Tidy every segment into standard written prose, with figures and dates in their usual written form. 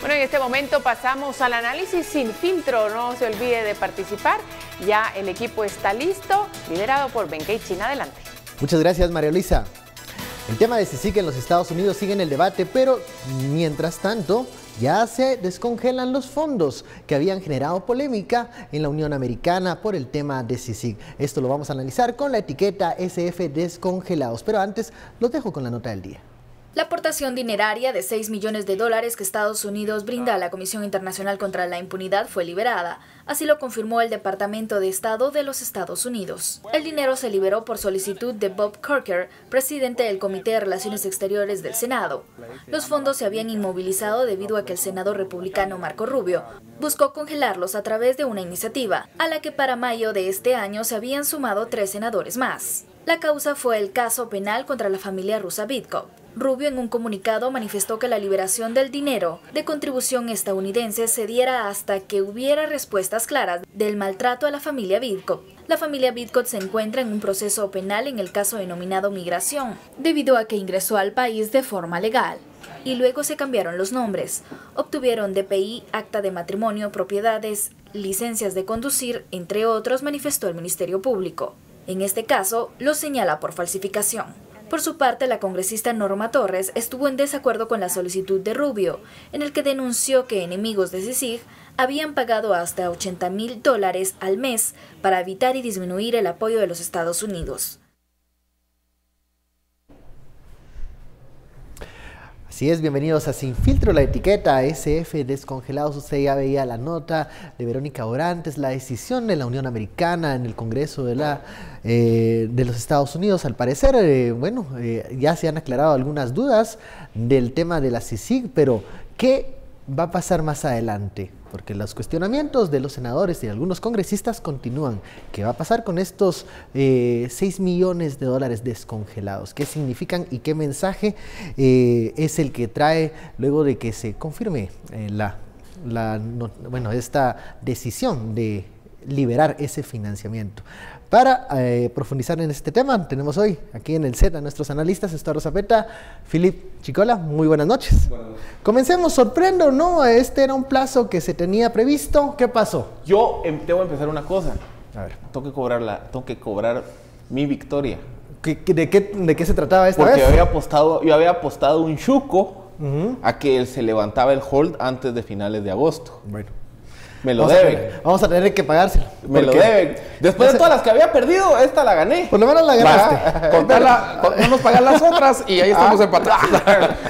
Bueno, en este momento pasamos al análisis sin filtro. No se olvide de participar. Ya el equipo está listo, liderado por Benkei China. Adelante. Muchas gracias, María Luisa. El tema de CICIG en los Estados Unidos sigue en el debate, pero mientras tanto ya se descongelan los fondos que habían generado polémica en la Unión Americana por el tema de CICIG. Esto lo vamos a analizar con la etiqueta SF descongelados, pero antes los dejo con la nota del día. La aportación dineraria de $6 millones que Estados Unidos brinda a la Comisión Internacional contra la Impunidad fue liberada. Así lo confirmó el Departamento de Estado de los Estados Unidos. El dinero se liberó por solicitud de Bob Corker, presidente del Comité de Relaciones Exteriores del Senado. Los fondos se habían inmovilizado debido a que el senador republicano Marco Rubio buscó congelarlos a través de una iniciativa, a la que para mayo de este año se habían sumado 3 senadores más. La causa fue el caso penal contra la familia rusa Vidkov. Rubio en un comunicado manifestó que la liberación del dinero de contribución estadounidense se diera hasta que hubiera respuestas claras del maltrato a la familia Vidkov. La familia Vidkov se encuentra en un proceso penal en el caso denominado migración, debido a que ingresó al país de forma legal. Y luego se cambiaron los nombres. Obtuvieron DPI, acta de matrimonio, propiedades, licencias de conducir, entre otros, manifestó el Ministerio Público. En este caso, lo señala por falsificación. Por su parte, la congresista Norma Torres estuvo en desacuerdo con la solicitud de Rubio, en el que denunció que enemigos de CICIG habían pagado hasta $80,000 al mes para evitar y disminuir el apoyo de los Estados Unidos. Así es, bienvenidos a Sin Filtro, la etiqueta SF descongelados. Usted ya veía la nota de Verónica Orantes, la decisión de la Unión Americana en el Congreso de los Estados Unidos. Al parecer, ya se han aclarado algunas dudas del tema de la CICIG, pero ¿qué va a pasar más adelante? Porque los cuestionamientos de los senadores y de algunos congresistas continúan. ¿Qué va a pasar con estos $6 millones descongelados? ¿Qué significan y qué mensaje es el que trae luego de que se confirme esta decisión de liberar ese financiamiento? Para profundizar en este tema, tenemos hoy aquí en el set a nuestros analistas, Estuardo Zapeta, Philip Chicola. Muy buenas noches. Buenas noches. Comencemos, sorprende o no, este era un plazo que se tenía previsto. ¿Qué pasó? Yo debo empezar una cosa. A ver, tengo que cobrar mi victoria. ¿De qué se trataba esta vez? Porque yo había apostado un chuco a que él se levantaba el hold antes de finales de agosto. Bueno. Me lo deben. Vamos a tener que pagárselo. Me lo deben. Después de todas las que había perdido, esta la gané. Por lo menos la ganaste. Vamos a pagar las otras y ahí estamos empatados.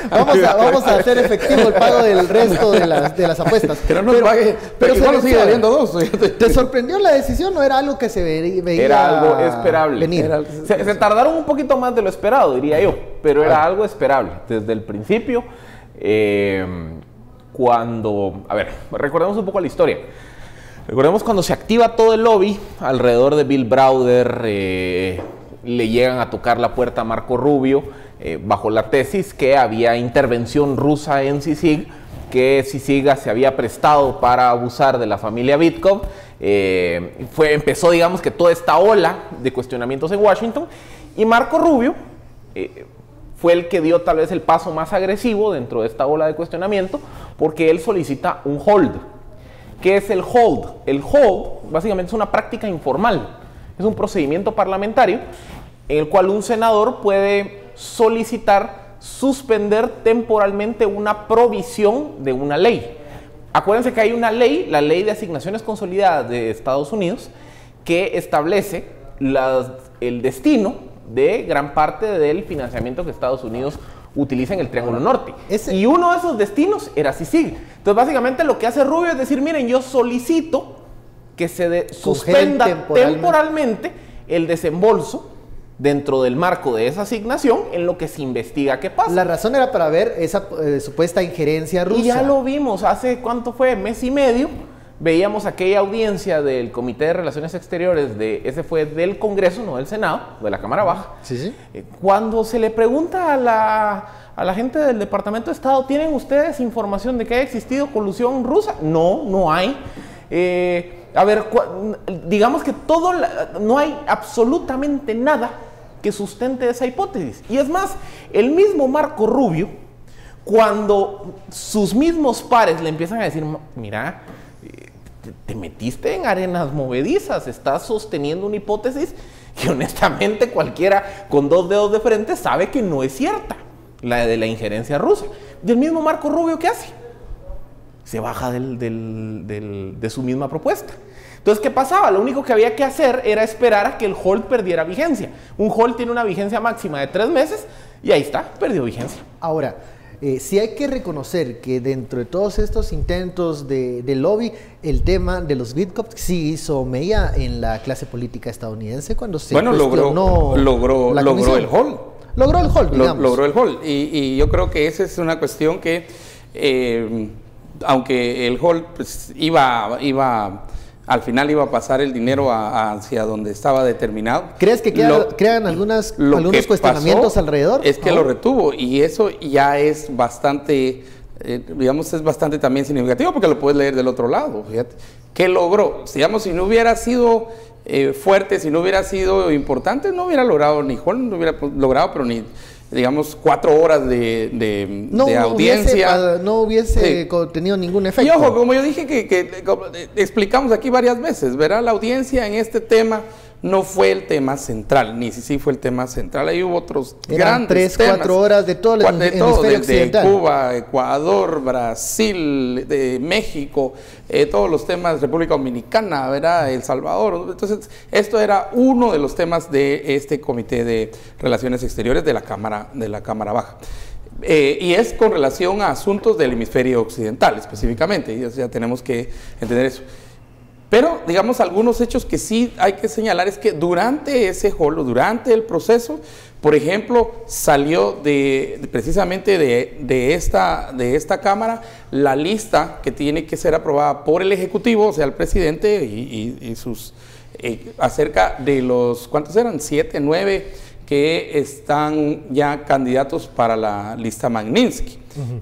Vamos a hacer efectivo el pago del resto de las apuestas. Que no nos pague. Pero igual sigue debiendo 2. ¿Te sorprendió la decisión o era algo que se veía Era algo esperable. Venir? Se tardaron un poquito más de lo esperado, diría yo. Pero era algo esperable. Desde el principio... recordemos un poco la historia. Recordemos cuando se activa todo el lobby alrededor de Bill Browder, le llegan a tocar la puerta a Marco Rubio bajo la tesis que había intervención rusa en CICIG, que CICIG se había prestado para abusar de la familia Vidkov. Empezó, digamos, que toda esta ola de cuestionamientos en Washington, y Marco Rubio fue el que dio tal vez el paso más agresivo dentro de esta ola de cuestionamiento, porque él solicita un hold. ¿Qué es el hold? El hold básicamente es una práctica informal, es un procedimiento parlamentario en el cual un senador puede solicitar suspender temporalmente una provisión de una ley. Acuérdense que hay una ley, la Ley de Asignaciones Consolidadas de Estados Unidos, que establece el destino de gran parte del financiamiento que Estados Unidos utiliza en el Triángulo Norte. Y uno de esos destinos era CICIG. Entonces, básicamente lo que hace Rubio es decir, miren, yo solicito que se suspenda temporalmente el desembolso dentro del marco de esa asignación en lo que se investiga qué pasa. La razón era para ver esa supuesta injerencia rusa. Y ya lo vimos hace, ¿cuánto fue? Mes y medio. Veíamos aquella audiencia del Comité de Relaciones Exteriores, ese fue del Congreso, no del Senado, de la Cámara Baja. Sí. Cuando se le pregunta a la gente del Departamento de Estado, ¿tienen ustedes información de que haya existido colusión rusa? No, no hay. Digamos que no hay absolutamente nada que sustente esa hipótesis. Y es más, el mismo Marco Rubio Cuando sus mismos pares le empiezan a decir, mira, te metiste en arenas movedizas, estás sosteniendo una hipótesis que honestamente cualquiera con 2 dedos de frente sabe que no es cierta, la de la injerencia rusa. Y el mismo Marco Rubio, ¿qué hace? Se baja de su misma propuesta. Entonces, ¿qué pasaba? Lo único que había que hacer era esperar a que el hold perdiera vigencia. Un hold tiene una vigencia máxima de 3 meses y ahí está, perdió vigencia. Ahora, sí hay que reconocer que dentro de todos estos intentos de lobby, el tema de los bitcoins sí hizo mella en la clase política estadounidense cuando se logró el hold. Logró el hold, digamos. Logró el hold. Y yo creo que esa es una cuestión que, aunque el hold pues, al final iba a pasar el dinero hacia donde estaba determinado. ¿Crees que crean algunos cuestionamientos alrededor? Es que lo retuvo, y eso ya es bastante, digamos, es bastante también significativo, porque lo puedes leer del otro lado. Fíjate, ¿qué logró? Digamos, si no hubiera sido fuerte, si no hubiera sido importante, no hubiera logrado ni hold, no hubiera logrado, pero ni, digamos, 4 horas de audiencia. No hubiese tenido ningún efecto. Y ojo, como yo dije, que explicamos aquí varias veces, ¿verdad? La audiencia en este tema no fue el tema central, ni si fue el tema central. Ahí hubo otros grandes 3-4 horas de todo el hemisferio occidental. De Cuba, Ecuador, Brasil, de México, todos los temas, República Dominicana, ¿verdad? El Salvador. Entonces, esto era uno de los temas de este Comité de Relaciones Exteriores de la Cámara Baja. Y es con relación a asuntos del hemisferio occidental, específicamente. Y ya tenemos que entender eso. Pero, digamos, algunos hechos que sí hay que señalar es que durante ese hold, durante el proceso, por ejemplo, salió precisamente de esta Cámara la lista que tiene que ser aprobada por el Ejecutivo, o sea, el presidente y sus, acerca de los, ¿cuántos eran? 7, 9, que están ya candidatos para la lista Magnitsky,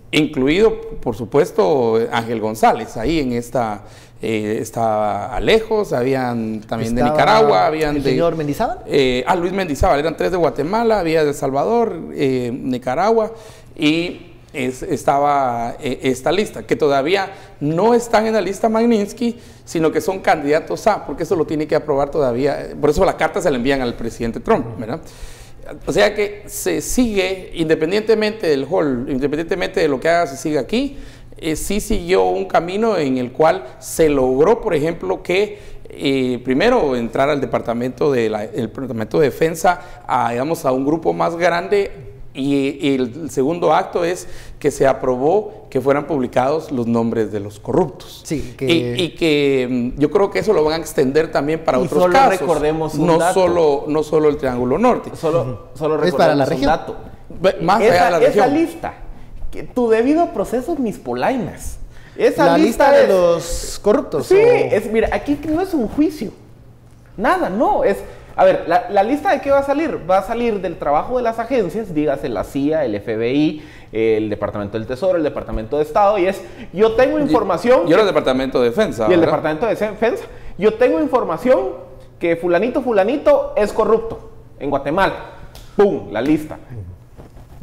incluido, por supuesto, Ángel González, ahí en esta... estaba Alejos, habían también de Nicaragua, habían el señor Mendizábal. Luis Mendizábal, eran 3 de Guatemala, había de El Salvador, Nicaragua, y estaba esta lista, que todavía no están en la lista Magnitsky, sino que son candidatos porque eso lo tiene que aprobar todavía, por eso la carta se la envían al presidente Trump, ¿verdad? O sea que se sigue, independientemente del hold, independientemente de lo que haga, se sigue aquí. Sí siguió un camino en el cual se logró, por ejemplo, que primero entrar al Departamento de Defensa, digamos, a un grupo más grande, y el segundo acto es que se aprobó que fueran publicados los nombres de los corruptos. Sí, y que yo creo que eso lo van a extender también para otros solo casos. Recordemos un dato. No solo el Triángulo Norte. Solo recordemos es para la región. un dato. Más allá de la región. Esa lista, que tu debido proceso, mis polainas. Esa la lista de es, los corruptos. Sí, mira, aquí no es un juicio. Nada, no. A ver, la lista de qué va a salir. Va a salir del trabajo de las agencias, dígase la CIA, el FBI, el Departamento del Tesoro, el Departamento de Estado, y yo tengo información... Yo era el Departamento de Defensa. Y el ¿verdad? Departamento de Defensa. Yo tengo información que fulanito es corrupto en Guatemala. ¡Pum! La lista.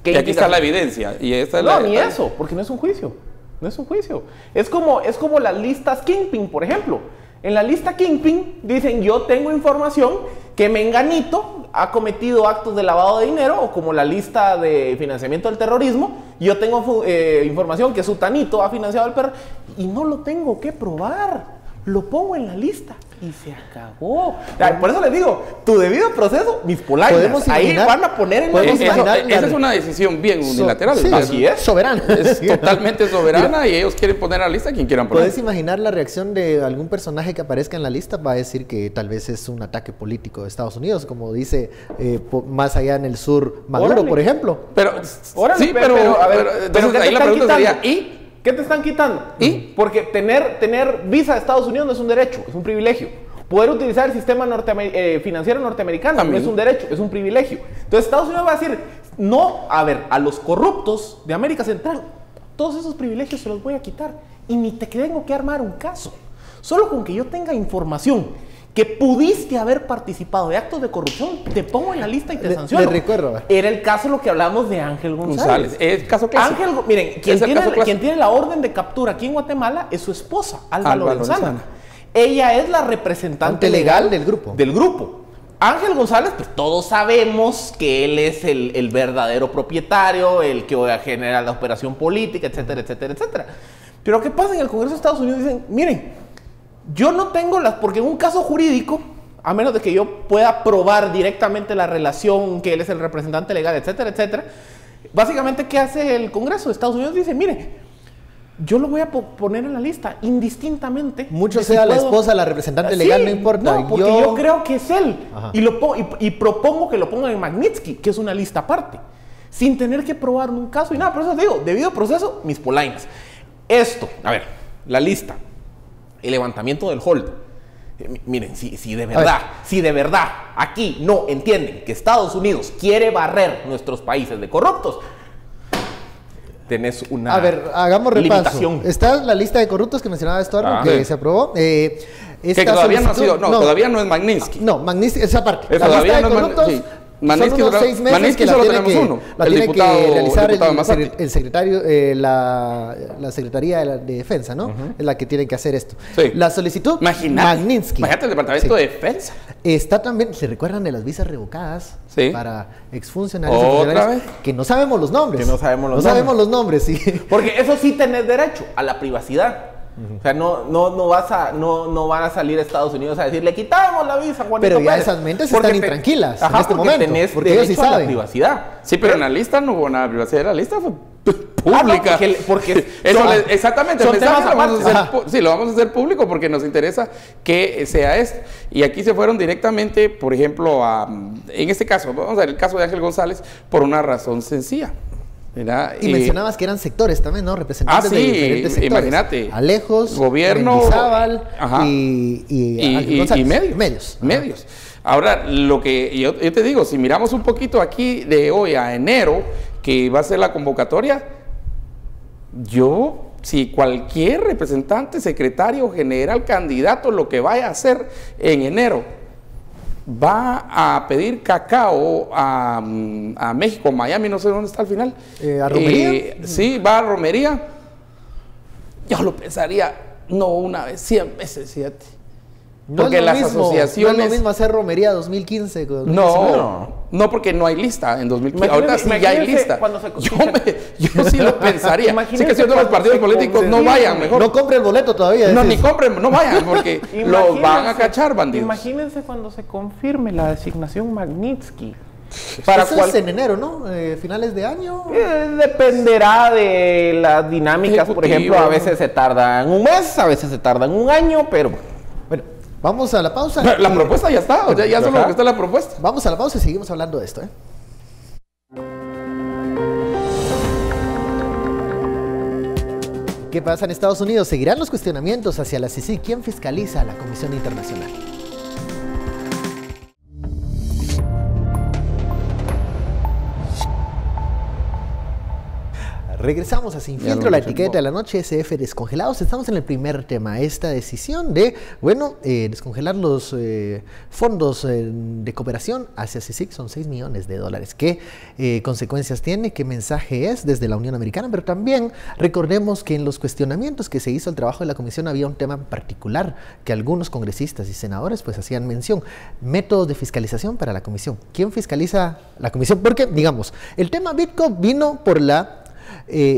Y aquí está la evidencia. Y esta es ni eso, porque no es un juicio. No es un juicio. Es como las listas Kingpin, por ejemplo. En la lista Kingpin dicen, yo tengo información que Menganito ha cometido actos de lavado de dinero, o como la lista de financiamiento del terrorismo, yo tengo información que Sutanito ha financiado el terrorismo, y no lo tengo que probar. Lo pongo en la lista y se acabó. Por eso les digo, tu debido proceso, mis polainas, ahí van a poner en esa es una decisión bien unilateral. Sí, así es. Soberana. Es totalmente soberana, y ellos quieren poner a la lista a quien quieran poner. ¿Puedes imaginar la reacción de algún personaje que aparezca en la lista? Va a decir que tal vez es un ataque político de Estados Unidos, como dice más allá en el sur Maduro, órale, por ejemplo. Pero, órale, sí, pero a ver, entonces ahí la pregunta sería, ¿y? ¿Qué te están quitando? ¿Y? Porque tener visa de Estados Unidos no es un derecho, es un privilegio. Poder utilizar el sistema financiero norteamericano también no es un derecho, es un privilegio. Entonces Estados Unidos va a decir, no, a los corruptos de América Central, todos esos privilegios se los voy a quitar y ni te tengo que armar un caso. Solo con que yo tenga información que pudiste haber participado de actos de corrupción, te pongo en la lista y te sanciono. Le recuerdo. Era el caso lo que hablamos de Ángel González. El caso clásico. Miren, quien tiene la orden de captura aquí en Guatemala es su esposa, Alba Lorenzana. Ella es la representante legal del grupo. Ángel González, pues todos sabemos que él es el verdadero propietario, el que genera la operación política, etcétera, etcétera, etcétera. Pero ¿qué pasa en el Congreso de Estados Unidos? Dicen, miren, yo no tengo porque en un caso jurídico, a menos de que yo pueda probar directamente la relación, que él es el representante legal, etcétera, etcétera, básicamente, ¿qué hace el Congreso de Estados Unidos? Dice, mire, yo lo voy a poner en la lista, indistintamente. Mucho sea la esposa, la representante legal, no importa. No, porque yo creo que es él. Y propongo que lo pongan en Magnitsky, que es una lista aparte, sin tener que probar un caso y nada. Por eso digo, debido proceso, mis polainas. Esto, a ver, la lista, el levantamiento del hold. Miren, si de verdad aquí no entienden que Estados Unidos quiere barrer nuestros países de corruptos, tenés una A ver, hagamos limitación. repaso. Está la lista de corruptos que mencionaba Estuardo, que se aprobó. Que todavía no ha sido, todavía no es Magnitsky. No, Magnitsky, esa parte. La lista de corruptos, sí. Magnitsky son unos 6 meses que la tiene que realizar el secretario, la Secretaría de Defensa, ¿no? Es la que tiene que hacer esto. Sí. La solicitud, Magnitsky. Imagínate el Departamento de Defensa. Está también, ¿se recuerdan de las visas revocadas para exfuncionarios y funcionarios? Que no sabemos los nombres. No sabemos los nombres, sí. Porque eso sí tenés derecho a la privacidad. O sea, no van a salir a Estados Unidos a decir, le quitamos la visa, Juanito Pero ya Pérez. esas mentes están intranquilas en este momento. Porque ellos sí saben. A la privacidad. Sí, pero en la lista no hubo nada de privacidad. La lista fue pública. Porque exactamente. Son temas lo vamos a hacer público porque nos interesa que sea esto. Y aquí se fueron directamente, por ejemplo, en este caso, vamos a ver el caso de Ángel González, por una razón sencilla. Y mencionabas que eran sectores también, ¿no? Representantes de diferentes sectores. Imagínate. Alejos, gobierno, Mendizábal y medios. Ahora, lo que yo te digo, si miramos un poquito aquí de hoy a enero, que va a ser la convocatoria, si cualquier representante, secretario general, candidato, lo que vaya a hacer en enero, va a pedir cacao a México, Miami, no sé dónde está al final. ¿A romería? Sí, va a romería. Yo lo pensaría, no una vez, 100 veces, fíjate. Porque las asociaciones... No es lo mismo hacer romería 2015 con 2019. No, porque no hay lista en 2015. Ahorita sí ya hay lista. Yo sí lo pensaría. Sí que siendo los partidos políticos no vayan mejor. No compren el boleto todavía. Ni compren, no vayan, porque los van a cachar, bandidos. Imagínense cuando se confirme la designación Magnitsky. Eso es en enero, ¿no? Finales de año. Dependerá de las dinámicas. Por ejemplo, a veces se tardan un mes, a veces se tardan un año, pero bueno. Vamos a la pausa. La propuesta ya está, ya solo lo que está la propuesta. Vamos a la pausa y seguimos hablando de esto, ¿Qué pasa en Estados Unidos? ¿Seguirán los cuestionamientos hacia la CICIG? ¿Quién fiscaliza a la Comisión Internacional? Regresamos a Sin Filtro, la etiqueta de la noche, SF Descongelados. Estamos en el primer tema, esta decisión de, descongelar los fondos de cooperación hacia CICIG, son $6 millones. ¿Qué consecuencias tiene? ¿Qué mensaje es desde la Unión Americana? Pero también recordemos que en los cuestionamientos que se hizo al trabajo de la Comisión había un tema en particular que algunos congresistas y senadores pues hacían mención, métodos de fiscalización para la Comisión. ¿Quién fiscaliza la Comisión? Porque, digamos, el tema Bitco vino por la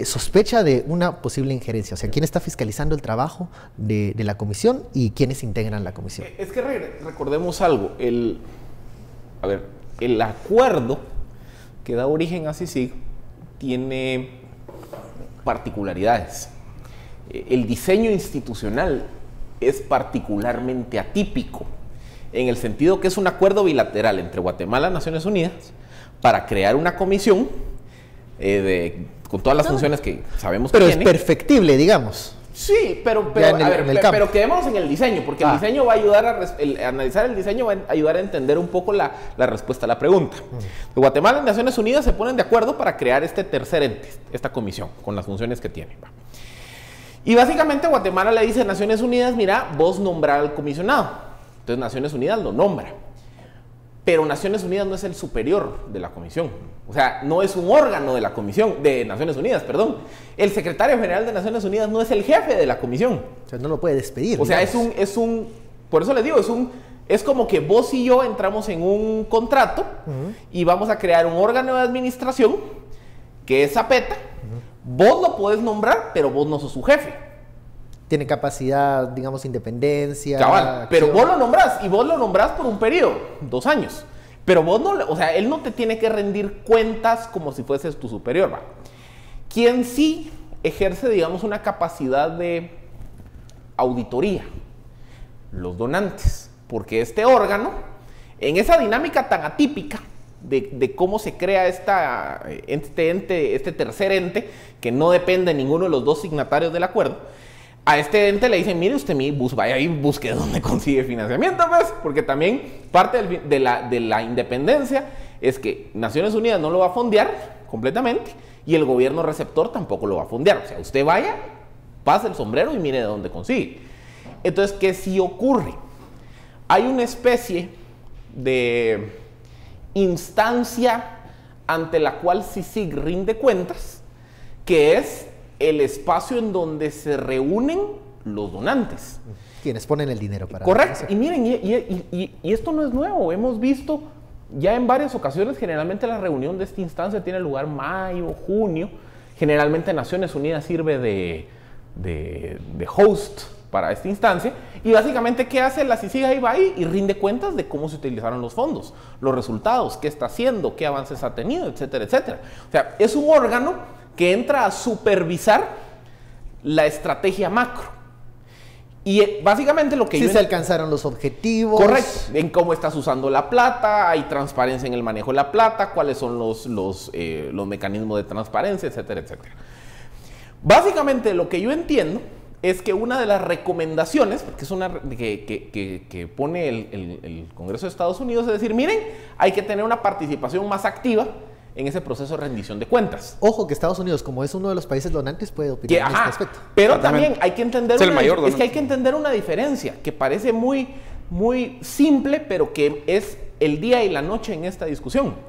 sospecha de una posible injerencia, o sea, ¿quién está fiscalizando el trabajo de la comisión y quiénes integran la comisión? Es que recordemos algo, el acuerdo que da origen a CICIG tiene particularidades. El diseño institucional es particularmente atípico, en el sentido que es un acuerdo bilateral entre Guatemala y Naciones Unidas para crear una comisión con todas las funciones que sabemos que tiene. Pero es perfectible, digamos. Sí, pero quedémonos en el diseño, porque el diseño va a ayudar analizar el diseño va a ayudar a entender un poco la respuesta a la pregunta. Guatemala y Naciones Unidas se ponen de acuerdo para crear este tercer ente, esta comisión, con las funciones que tiene. Y básicamente Guatemala le dice a Naciones Unidas, mira, vos nombrar al comisionado. Entonces Naciones Unidas lo nombra. Pero Naciones Unidas no es el superior de la comisión. O sea, no es un órgano de la comisión, de Naciones Unidas, perdón. El secretario general de Naciones Unidas no es el jefe de la comisión. O sea, no lo puede despedir. O sea, por eso les digo, es como que vos y yo entramos en un contrato y vamos a crear un órgano de administración que es Zapeta. Vos lo podés nombrar, pero vos no sos su jefe. Tiene capacidad, digamos, independencia. Cabal, pero vos lo nombrás, y vos lo nombrás por un periodo, 2 años. Pero vos no, o sea, él no te tiene que rendir cuentas como si fueses tu superior, ¿va? Quien sí ejerce, digamos, una capacidad de auditoría, los donantes. Porque este órgano, en esa dinámica tan atípica de cómo se crea este tercer ente, que no depende de ninguno de los 2 signatarios del acuerdo, a este ente le dicen, mire usted, vaya y busque dónde consigue financiamiento, pues, porque también parte de la independencia es que Naciones Unidas no lo va a fondear completamente y el gobierno receptor tampoco lo va a fondear. O sea, usted vaya, pase el sombrero y mire de dónde consigue. Entonces, ¿qué sí ocurre? Hay una especie de instancia ante la cual CICIG rinde cuentas, que es el espacio en donde se reúnen los donantes. Quienes ponen el dinero para... Correcto. Y miren, y esto no es nuevo. Hemos visto ya en varias ocasiones, generalmente la reunión de esta instancia tiene lugar mayo, junio. Generalmente Naciones Unidas sirve de host para esta instancia. Y básicamente, ¿qué hace la CICIG? Ahí va y rinde cuentas de cómo se utilizaron los fondos, los resultados, qué está haciendo, qué avances ha tenido, etcétera, etcétera. O sea, es un órgano que entra a supervisar la estrategia macro. Y básicamente lo que... Si se alcanzaron los objetivos. Correcto. En cómo estás usando la plata, hay transparencia en el manejo de la plata, cuáles son los mecanismos de transparencia, etcétera, etcétera. Básicamente lo que yo entiendo es que una de las recomendaciones, porque es una que pone el Congreso de Estados Unidos, es decir, miren, hay que tener una participación más activa en ese proceso de rendición de cuentas. Ojo que Estados Unidos, como es uno de los países donantes, puede opinar en este aspecto. Pero también hay que entender hay que entender una diferencia que parece muy, muy simple, pero que es el día y la noche en esta discusión.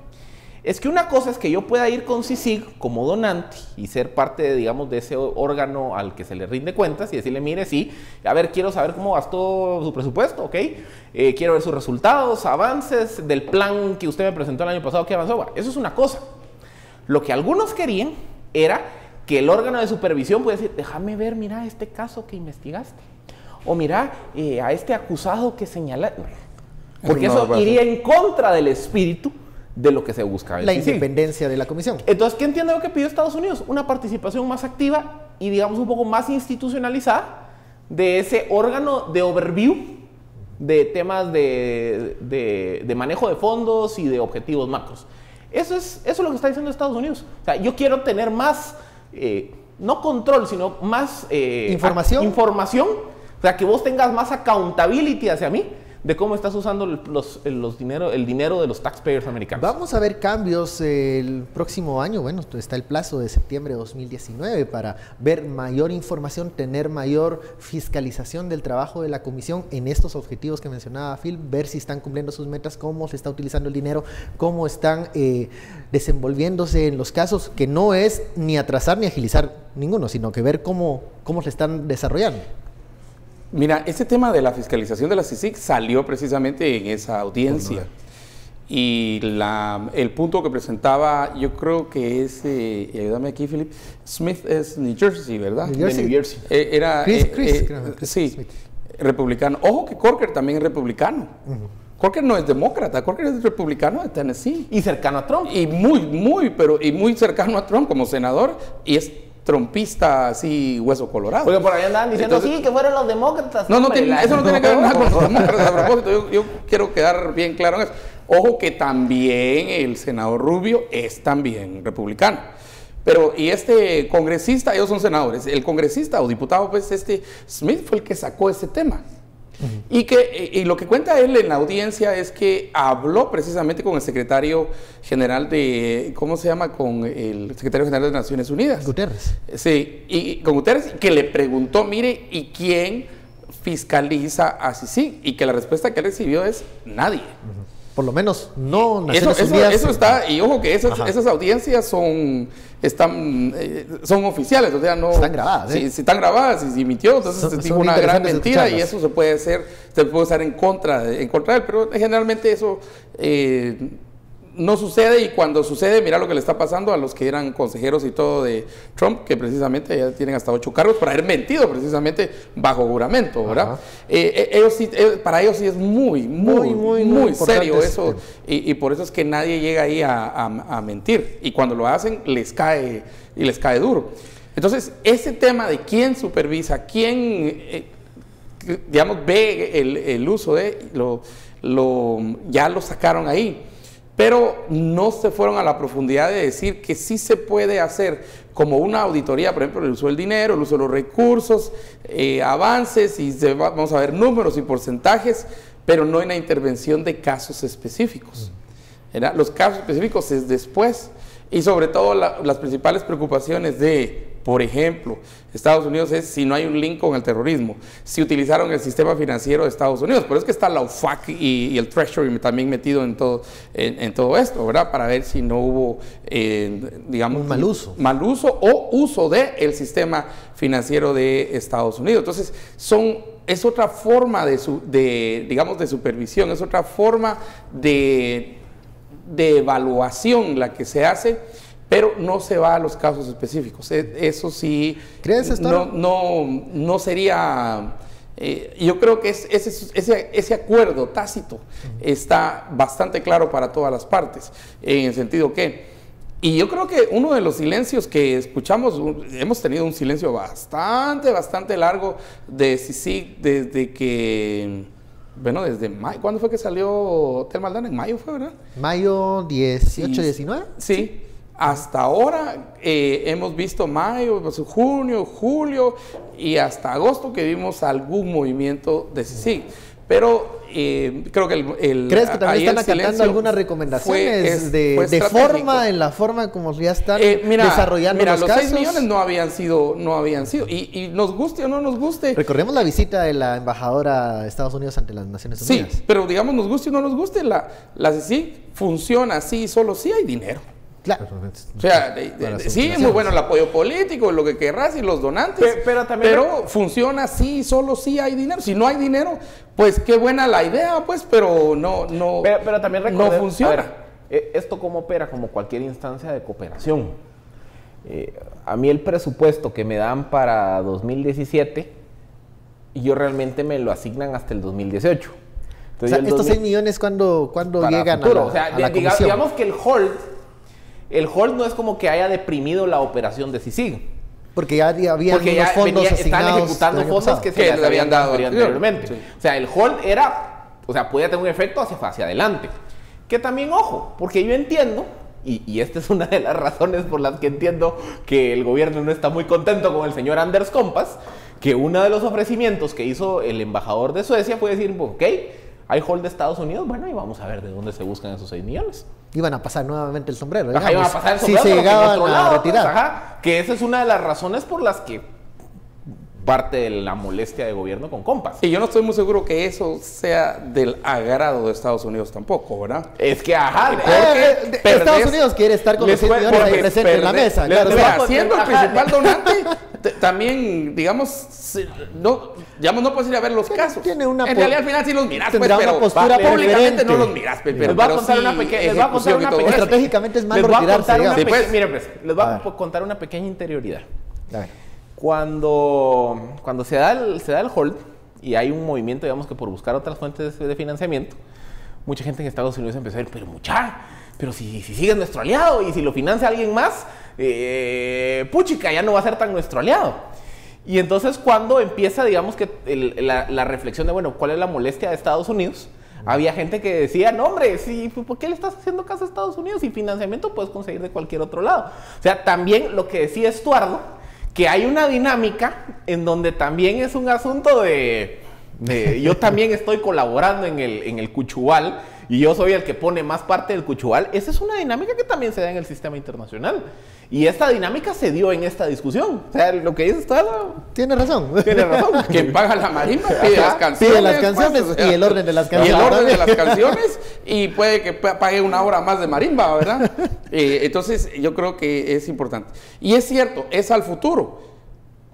Es que una cosa es que yo pueda ir con CICIG como donante y ser parte, digamos, de ese órgano al que se le rinde cuentas y decirle, mire, sí, a ver, quiero saber cómo gastó su presupuesto, ¿ok? Quiero ver sus resultados, avances del plan que usted me presentó el año pasado, ¿qué avanzó? Eso es una cosa. Lo que algunos querían era que el órgano de supervisión puede decir, déjame ver, mira, este caso que investigaste. O mira, a este acusado que señalaste. Porque eso iría en contra del espíritu de lo que se busca. La independencia de la comisión. Entonces, ¿qué entiendo yo que pidió Estados Unidos? Una participación más activa y, digamos, un poco más institucionalizada de ese órgano de overview de temas de manejo de fondos y de objetivos macros. Eso es lo que está diciendo Estados Unidos. O sea, yo quiero tener más, no control, sino más información. O sea, que vos tengas más accountability hacia mí de cómo estás usando el dinero de los taxpayers americanos. Vamos a ver cambios el próximo año. Bueno, está el plazo de septiembre de 2019 para ver mayor información, tener mayor fiscalización del trabajo de la comisión en estos objetivos que mencionaba Phil, ver si están cumpliendo sus metas, cómo se está utilizando el dinero, cómo están desenvolviéndose en los casos, que no es ni atrasar ni agilizar ninguno, sino que ver cómo se están desarrollando. Mira, este tema de la fiscalización de la CICIG salió precisamente en esa audiencia. Y el punto que presentaba, yo creo que es, ayúdame aquí, Philip, Smith es New Jersey, ¿verdad? New Jersey. Era, Chris, sí, Smith. Republicano. Ojo que Corker también es republicano. Corker no es demócrata, Corker es republicano de Tennessee. Y cercano a Trump. Y muy cercano a Trump como senador, y es trumpista así, hueso colorado. Porque por ahí andaban diciendo, entonces, sí, que fueron los demócratas. No, eso no tiene que ver nada con los demócratas. A propósito, yo quiero quedar bien claro en eso. Ojo que también el senador Rubio es también republicano. Pero, y este congresista, ellos son senadores, el congresista o diputado, pues Smith fue el que sacó ese tema. Y lo que cuenta él en la audiencia es que habló precisamente con el secretario general de, ¿cómo se llama? Con el secretario general de Naciones Unidas. Guterres. Sí, y con Guterres, que le preguntó, mire, ¿y quién fiscaliza a Sisi? Y que la respuesta que él recibió es nadie. Por lo menos no Naciones Unidas. Eso está, y ojo que esas audiencias son oficiales, o sea, no están grabadas. Si están grabadas y se emitió, entonces se dijo una gran mentira y eso se puede usar en contra de él, pero generalmente eso no sucede, y cuando sucede, mira lo que le está pasando a los que eran consejeros y todo de Trump, que precisamente ya tienen hasta 8 cargos por haber mentido precisamente bajo juramento, ¿verdad? Para ellos sí es muy serio eso, y por eso es que nadie llega ahí a mentir, y cuando lo hacen les cae duro. Entonces, ese tema de quién supervisa, quién digamos ve el uso de ya lo sacaron ahí. Pero no se fueron a la profundidad de decir que sí se puede hacer como una auditoría, por ejemplo, el uso del dinero, el uso de los recursos, avances, y vamos a ver números y porcentajes, pero no en la intervención de casos específicos. Los casos específicos es después, y sobre todo las principales preocupaciones de, por ejemplo, Estados Unidos es si no hay un link con el terrorismo, si utilizaron el sistema financiero de Estados Unidos. Por eso es que está la UFAC y el Treasury también metido en todo esto, ¿verdad? Para ver si no hubo, digamos, un mal uso o uso del sistema financiero de Estados Unidos. Entonces, es otra forma digamos, de supervisión, es otra forma de evaluación la que se hace, pero no se va a los casos específicos. Eso sí, ¿crees no sería... yo creo que ese acuerdo tácito está bastante claro para todas las partes, en el sentido que, y yo creo que uno de los silencios que escuchamos, hemos tenido un silencio bastante largo de Sisi desde que... Bueno, desde mayo. ¿Cuándo fue que salió Tel Maldana? En mayo fue, ¿verdad? Mayo 18, 19. Sí. Hasta ahora hemos visto mayo, junio, julio y hasta agosto que vimos algún movimiento de Sisi. Pero creo que ¿crees que también están acatando algunas recomendaciones de forma, en la forma como ya están desarrollando los casos? 6 millones no habían sido. Y nos guste o no nos guste. Recordemos la visita de la embajadora de Estados Unidos ante las Naciones Unidas. Sí, pero digamos, nos guste o no nos guste, la Sisi funciona así solo si hay dinero. Claro. O sea, sí, es muy bueno el apoyo político, lo que querrás, y los donantes, pero funciona así, solo si hay dinero. Si no hay dinero, pues qué buena la idea, pues, pero no también no funciona. Esto cómo opera, como cualquier instancia de cooperación. A mí el presupuesto que me dan para 2017, yo realmente me lo asignan hasta el 2018. Entonces, o sea, estos 6 millones, ¿cuándo llegan a la comisión? Digamos que el hold no es como que haya deprimido la operación de CICIG. Porque ya había unos fondos asignados. Están ejecutando fondos que se les habían dado anteriormente. Sí. O sea, el hold podía tener un efecto hacia adelante. Que también, ojo, porque yo entiendo, y esta es una de las razones por las que entiendo que el gobierno no está muy contento con el señor Anders Kompass, que uno de los ofrecimientos que hizo el embajador de Suecia fue decir, ok, hay hold de Estados Unidos, bueno, y vamos a ver de dónde se buscan esos 6 millones. Iban a pasar nuevamente el sombrero. Ajá, iban a pasar el sombrero, si se llegaban a retirar. Pues, que esa es una de las razones por las que parte de la molestia de gobierno con Kompass. Y yo no estoy muy seguro que eso sea del agrado de Estados Unidos tampoco, ¿verdad? Es que, Estados Unidos quiere estar con los 6 millones ahí presentes en la mesa. Claro, siendo el principal donante, también, digamos, no puedes ir a ver los casos. En realidad, al final sí los miras, pues, pero públicamente no los miras. Les voy a contar una pequeña... Estratégicamente es malo retirarse. Miren, pues, les voy a contar una pequeña interioridad. Cuando se da el hold y hay un movimiento, digamos, que por buscar otras fuentes de financiamiento, mucha gente en Estados Unidos empezó a decir, pero si sigue nuestro aliado y si lo financia alguien más, puchica, ya no va a ser tan nuestro aliado. Y entonces cuando empieza, digamos, que la reflexión de, bueno, ¿cuál es la molestia de Estados Unidos? Había gente que decía, no hombre, ¿por qué le estás haciendo caso a Estados Unidos? Y financiamiento puedes conseguir de cualquier otro lado. O sea, también lo que decía Estuardo, que hay una dinámica en donde también es un asunto de Yo también estoy colaborando en el Cuchubal y yo soy el que pone más parte del Cuchubal. Esa es una dinámica que también se da en el sistema internacional. Y esta dinámica se dio en esta discusión. O sea, lo que dices todo... Tiene razón. Tiene razón. Quien paga la marimba pide las canciones. Pide las canciones pues, o sea, y el orden de las canciones. Y el orden de las canciones y puede que pague una hora más de marimba, ¿verdad? Entonces yo creo que es importante. Y es cierto, es al futuro.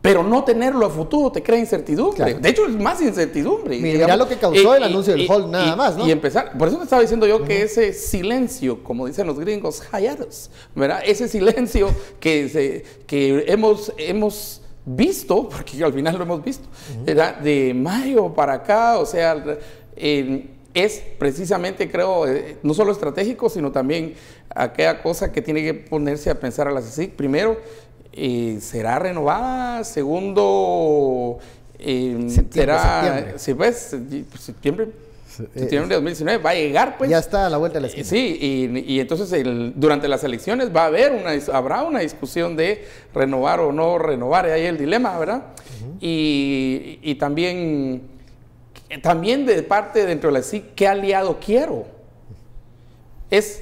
Pero no tenerlo a futuro te crea incertidumbre. Claro. De hecho, es más incertidumbre. Mira lo que causó el anuncio del hold nada más, ¿no? Y empezar, por eso te estaba diciendo yo que ese silencio, como dicen los gringos, hiatus, ¿verdad? Ese silencio que hemos visto, porque al final lo hemos visto, ¿verdad? De mayo para acá, o sea, es precisamente, creo, no solo estratégico, sino también aquella cosa que tiene que ponerse a pensar a la CICIG. Primero, ¿será renovada? Segundo, será... Septiembre. Sí, pues, septiembre de 2019 va a llegar, pues. Ya está a la vuelta de la esquina. Sí, y entonces durante las elecciones habrá una discusión de renovar o no renovar, ahí el dilema, ¿verdad? Y también de parte dentro de la CIC, ¿qué aliado quiero? Es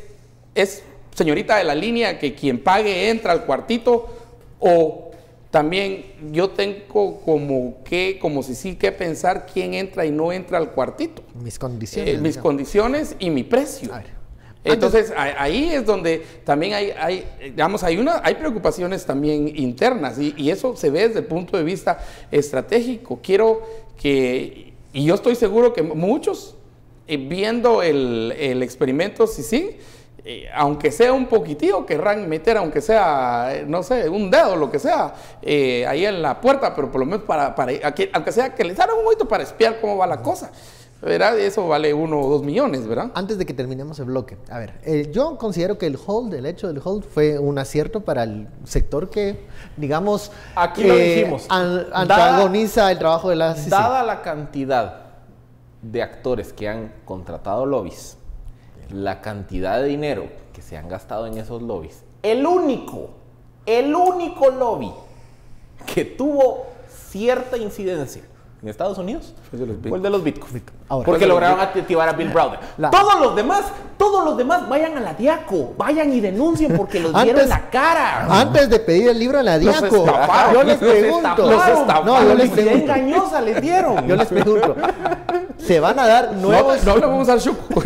señorita de la línea que quien pague entra al cuartito, o también yo tengo como si sí que pensar quién entra y no entra al cuartito. Mis condiciones. Mis condiciones y mi precio. Entonces ahí es donde también hay preocupaciones también internas y eso se ve desde el punto de vista estratégico. Y yo estoy seguro que muchos, viendo el experimento CICIG, aunque sea un poquitillo, querrán meter, aunque sea, no sé, un dedo, lo que sea, ahí en la puerta, pero por lo menos aunque sea que les hagan un oído para espiar cómo va la cosa, ¿verdad? Eso vale 1 o 2 millones, ¿verdad? Antes de que terminemos el bloque, a ver, yo considero que el hecho del hold fue un acierto para el sector que, digamos, aquí lo dijimos, antagoniza el trabajo de la CICIG. Dada la cantidad de actores que han contratado lobbies, la cantidad de dinero que se han gastado en esos lobbies, el único lobby que tuvo cierta incidencia en Estados Unidos fue el de los Bitcoin. Porque lograron activar a Bill Browder. Todos los demás vayan a la DIACO, vayan y denuncien porque los dieron la cara. Antes de pedir el libro a la DIACO, yo les pregunto. Yo les pregunto. Engañosa les dieron. Yo les pregunto. Se van a dar nuevos... No le vamos a dar chuco.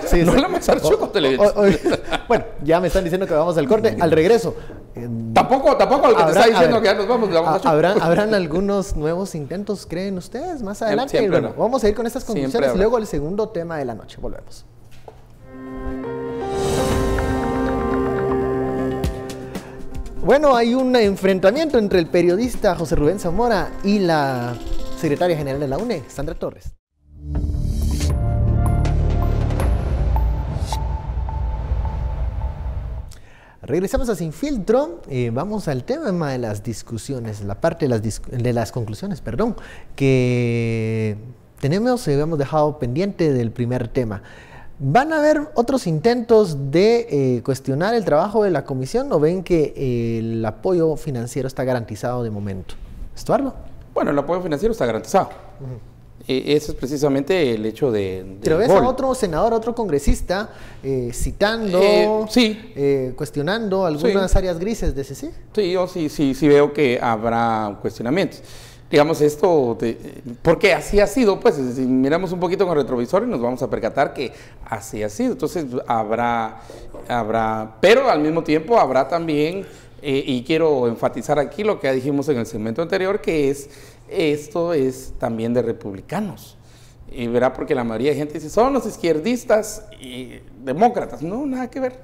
Sí, no le vamos a dar chuco, Bueno, ya me están diciendo que vamos al corte. Al regreso. Tampoco el que te está diciendo que ya nos vamos, le vamos a dar chuco. ¿Habrán algunos nuevos intentos, creen ustedes, más adelante? Siempre Bueno, vamos a ir con estas conclusiones y luego el segundo tema de la noche. Volvemos. Bueno, hay un enfrentamiento entre el periodista José Rubén Zamora y la secretaria general de la UNE, Sandra Torres. Regresamos a Sin Filtro, vamos al tema de las discusiones, la parte de las conclusiones, que habíamos dejado pendiente del primer tema. ¿Van a haber otros intentos de cuestionar el trabajo de la comisión o ven que el apoyo financiero está garantizado de momento? ¿Estuardo? Bueno, el apoyo financiero está garantizado. Ese es precisamente el hecho de ¿Pero ves a otro senador, a otro congresista citando, cuestionando algunas áreas grises de CICIG? Sí, yo sí veo que habrá cuestionamientos. Digamos esto, porque así ha sido, pues, si miramos un poquito con retrovisor y nos vamos a percatar que así ha sido. Entonces habrá, pero al mismo tiempo habrá también, y quiero enfatizar aquí lo que ya dijimos en el segmento anterior, que esto es también de republicanos. Y verá, porque la mayoría de gente dice, son los izquierdistas y demócratas. No, nada que ver.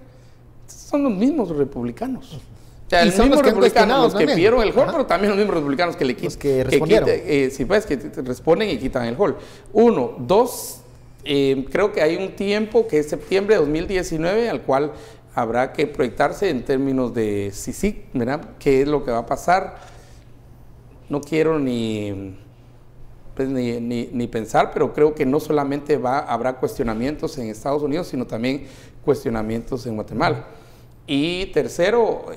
Son los mismos republicanos. O sea, los mismos republicanos, los que pidieron el hold, pero también los mismos republicanos que le quitan. Que respondieron. Sí, pues, que responden y quitan el hold. 1, 2, creo que hay un tiempo que es septiembre de 2019, al cual habrá que proyectarse en términos de CICIG, ¿verdad? ¿Qué es lo que va a pasar? No quiero ni pensar, pero creo que no solamente habrá cuestionamientos en Estados Unidos, sino también cuestionamientos en Guatemala. Y tercero,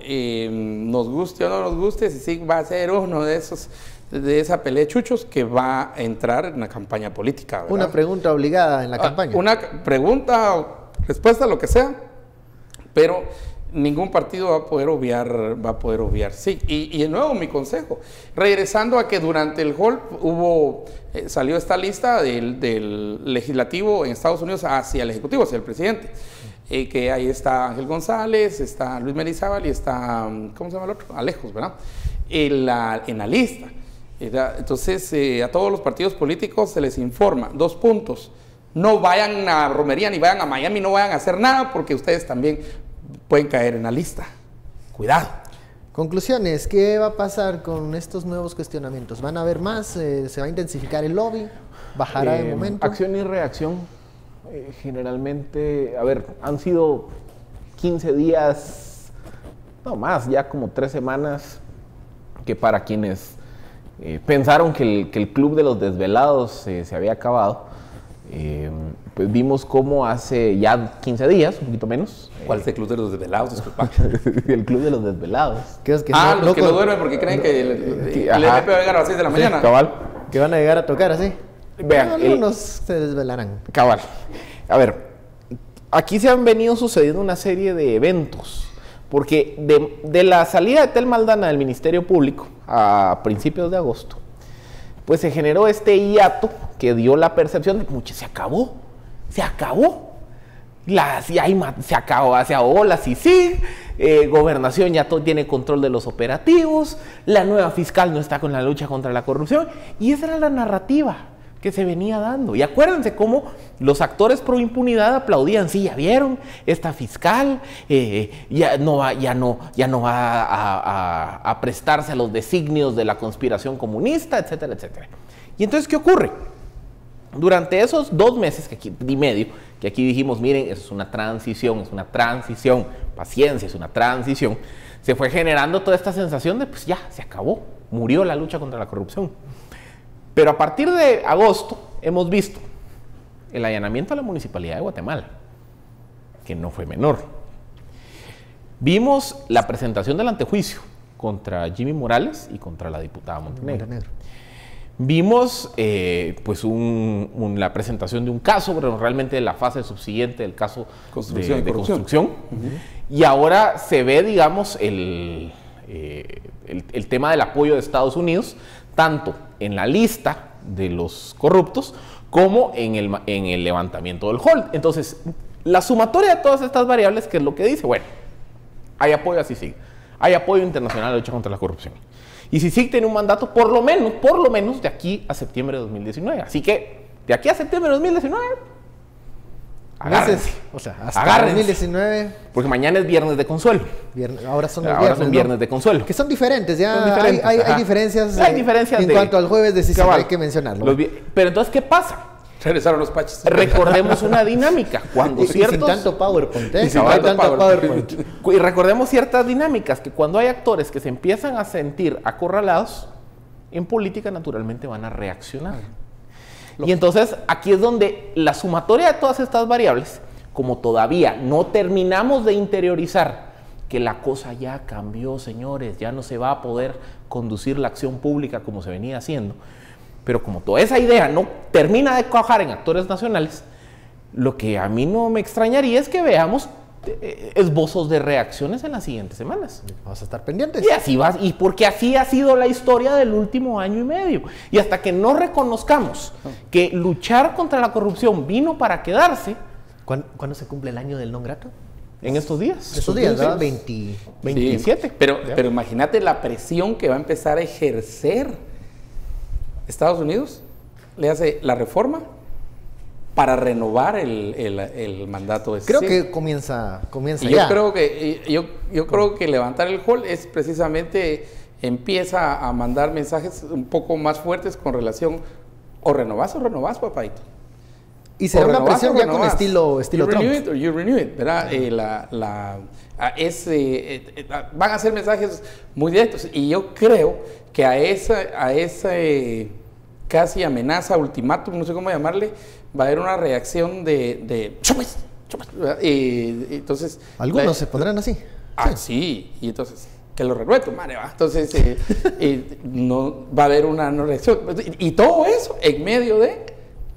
nos guste o no nos guste, CICIG va a ser uno de esos de esa pelea de chuchos que va a entrar en la campaña política, ¿verdad? Una pregunta obligada en la campaña. Una pregunta, respuesta, lo que sea, pero ningún partido va a poder obviar, sí. Y de nuevo mi consejo, regresando a que durante el hall salió esta lista del legislativo en Estados Unidos hacia el ejecutivo, hacia el presidente, que ahí está Ángel González, está Luis Mendizábal y está, ¿cómo se llama el otro? Alejos, ¿verdad? En la lista. Entonces, a todos los partidos políticos se les informa, 2 puntos, no vayan a romería ni vayan a Miami, no vayan a hacer nada porque ustedes también pueden caer en la lista. Cuidado. Conclusiones, ¿qué va a pasar con estos nuevos cuestionamientos? ¿Van a haber más? ¿Se va a intensificar el lobby? ¿Bajará de momento? Acción y reacción. Generalmente, a ver, han sido 15 días, no más, ya como 3 semanas, que para quienes pensaron que el club de los desvelados se había acabado, pues vimos cómo hace ya 15 días, un poquito menos. ¿Cuál es el club de los desvelados? Disculpa. El club de los desvelados. Que que los que no duermen porque creen que el MP va a llegar a las 6 de la mañana. Cabal. Que van a llegar a tocar así. Vean, algunos se desvelarán. Cabal. A ver, aquí se han venido sucediendo una serie de eventos. Porque de la salida de Tel Maldana del Ministerio Público a principios de agosto, pues se generó este hiato que dio la percepción de que se acabó. Se acabó la CICIG, Gobernación ya tiene control de los operativos, la nueva fiscal no está con la lucha contra la corrupción, y esa era la narrativa que se venía dando. Y acuérdense cómo los actores pro impunidad aplaudían, sí, ya vieron, esta fiscal ya no va a prestarse a los designios de la conspiración comunista, etcétera, etcétera. Y entonces, ¿qué ocurre? Durante esos 2 meses y medio, que aquí dijimos, miren, eso es una transición, paciencia, es una transición, se fue generando toda esta sensación de, pues ya, se acabó, murió la lucha contra la corrupción. Pero a partir de agosto hemos visto el allanamiento a la Municipalidad de Guatemala, que no fue menor. Vimos la presentación del antejuicio contra Jimmy Morales y contra la diputada Montenegro. Vimos pues la presentación de un caso, pero realmente la fase subsiguiente del caso de construcción. Y ahora se ve, digamos, el tema del apoyo de Estados Unidos, tanto en la lista de los corruptos como en el levantamiento del hold. Entonces, la sumatoria de todas estas variables, que es lo que dice, bueno, hay apoyo a CICIG, hay apoyo internacional a la lucha contra la corrupción. Y CICIG tiene un mandato por lo menos de aquí a septiembre de 2019. Así que, de aquí a septiembre de 2019, agárrense. O sea, hasta 2019. Porque mañana es viernes de consuelo. Ahora son los viernes de consuelo. Que son diferentes, ya son diferentes, hay diferencias. Hay diferencias en cuanto al jueves de CICIG, hay que mencionarlo. Pero entonces, ¿qué pasa? Regresaron los patches. Recordemos una dinámica. Cuando sin tanto PowerPoint. Y recordemos ciertas dinámicas, que cuando hay actores que se empiezan a sentir acorralados, en política naturalmente van a reaccionar. Y entonces aquí es donde la sumatoria de todas estas variables, como todavía no terminamos de interiorizar que la cosa ya cambió, señores, ya no se va a poder conducir la acción pública como se venía haciendo, pero como toda esa idea no termina de cuajar en actores nacionales, lo que a mí no me extrañaría es que veamos esbozos de reacciones en las siguientes semanas. Vamos a estar pendientes. Y así va, y porque así ha sido la historia del último año y medio. Y hasta que no reconozcamos que luchar contra la corrupción vino para quedarse. ¿Cuándo se cumple el año del non grato? En estos días. Estos días, ¿verdad? 27. Sí, pero imagínate la presión que va a empezar a ejercer Estados Unidos. Le hace la reforma para renovar el mandato de CICIG. Creo que comienza ya. Yo creo que levantar el hold es precisamente, empieza a mandar mensajes un poco más fuertes con relación, o renovás, papadito. Y será una presión ya con estilo Trump. You renew it, ¿verdad? Van a ser mensajes muy directos. Y yo creo que a esa casi amenaza, ultimátum, no sé cómo llamarle, va a haber una reacción de entonces algunos se pondrán así. Sí, y entonces que lo renuevo, madre, va. Entonces, no va a haber una no reacción. Y todo eso en medio de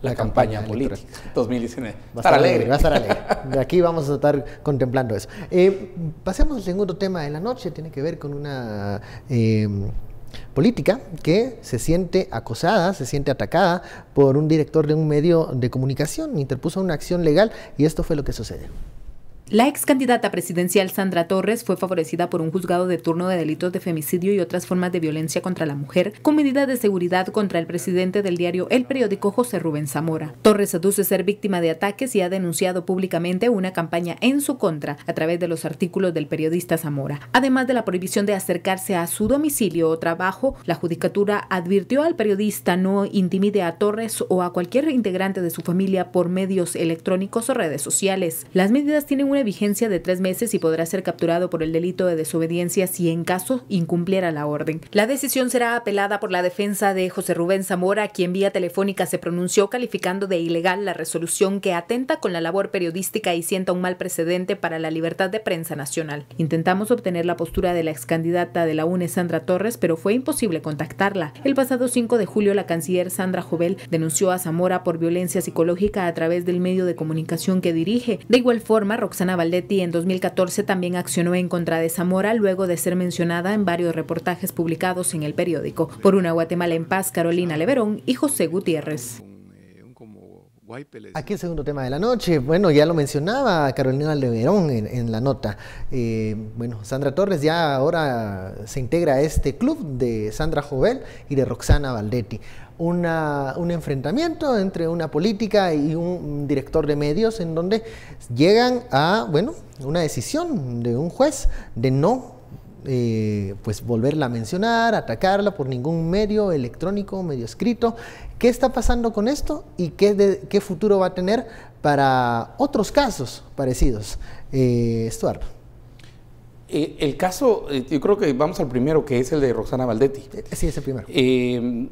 la campaña política 2019. Va a estar alegre. De aquí vamos a estar contemplando eso. Pasemos al segundo tema de la noche. Tiene que ver con una política que se siente acosada, se siente atacada por un director de un medio de comunicación. Interpuso una acción legal y esto fue lo que sucedió. La ex candidata presidencial Sandra Torres fue favorecida por un juzgado de turno de delitos de femicidio y otras formas de violencia contra la mujer con medidas de seguridad contra el presidente del diario El Periódico, José Rubén Zamora. Torres aduce ser víctima de ataques y ha denunciado públicamente una campaña en su contra a través de los artículos del periodista Zamora. Además de la prohibición de acercarse a su domicilio o trabajo, la judicatura advirtió al periodista no intimide a Torres o a cualquier integrante de su familia por medios electrónicos o redes sociales. Las medidas tienen una vigencia de 3 meses y podrá ser capturado por el delito de desobediencia si en caso incumpliera la orden. La decisión será apelada por la defensa de José Rubén Zamora, quien vía telefónica se pronunció calificando de ilegal la resolución que atenta con la labor periodística y sienta un mal precedente para la libertad de prensa nacional. Intentamos obtener la postura de la excandidata de la UNE, Sandra Torres, pero fue imposible contactarla. El pasado 5 de julio, la canciller Sandra Jovel denunció a Zamora por violencia psicológica a través del medio de comunicación que dirige. De igual forma, Roxana Valdetti en 2014 también accionó en contra de Zamora luego de ser mencionada en varios reportajes publicados en El Periódico. Por una Guatemala en paz, Carolina Leverón y José Gutiérrez. Aquí el segundo tema de la noche. Bueno, ya lo mencionaba Carolina Leverón en la nota. Bueno, Sandra Torres ya ahora se integra a este club de Sandra Jovel y de Roxana Valdetti. Un enfrentamiento entre una política y un director de medios en donde llegan a, bueno, una decisión de un juez de no pues volverla a mencionar, atacarla por ningún medio electrónico, medio escrito. ¿Qué está pasando con esto y qué futuro va a tener para otros casos parecidos? Estuardo. El caso, yo creo que vamos al primero, que es el de Roxana Valdetti. Sí, es el primero.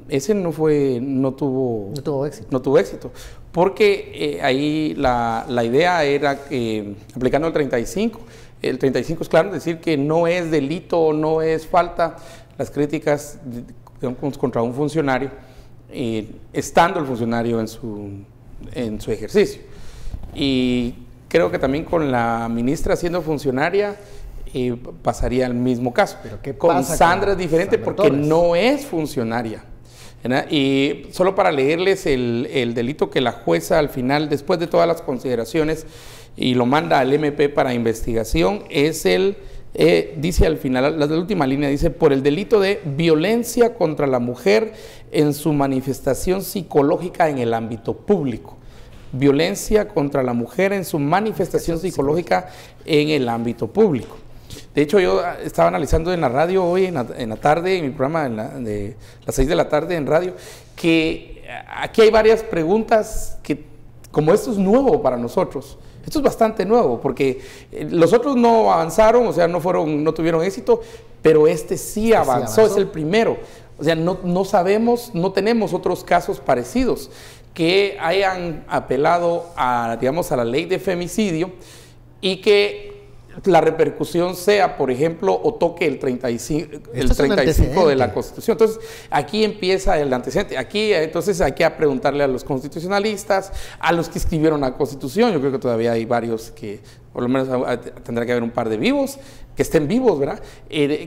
Ese no tuvo éxito, porque ahí la idea era que, aplicando el 35 es claro decir que no es delito, no es falta las críticas contra un funcionario, estando el funcionario en su ejercicio. Y creo que también con la ministra siendo funcionaria, pasaría el mismo caso. ¿Pero qué con pasa Sandra es diferente Sandra porque Torres? No es funcionaria, ¿verdad? Y solo para leerles el delito que la jueza al final, después de todas las consideraciones, y lo manda al MP para investigación, es dice al final, la última línea, dice, por el delito de violencia contra la mujer en su manifestación psicológica en el ámbito público. Violencia contra la mujer en su manifestación psicológica en el ámbito público. De hecho, yo estaba analizando en la radio hoy, en la tarde, en mi programa de las 6 de la tarde en radio, que aquí hay varias preguntas que, como esto es nuevo para nosotros, esto es bastante nuevo, porque los otros no avanzaron, o sea, no tuvieron éxito, pero este sí avanzó, es el primero. O sea, no sabemos, no tenemos otros casos parecidos que hayan apelado digamos, a la ley de femicidio y que la repercusión sea, por ejemplo, o toque el 35 de la Constitución. Entonces, aquí empieza el antecedente. Aquí, entonces, hay que preguntarle a los constitucionalistas, a los que escribieron la Constitución. Yo creo que todavía hay varios que, por lo menos, tendrá que haber un par de vivos, que estén vivos, ¿verdad?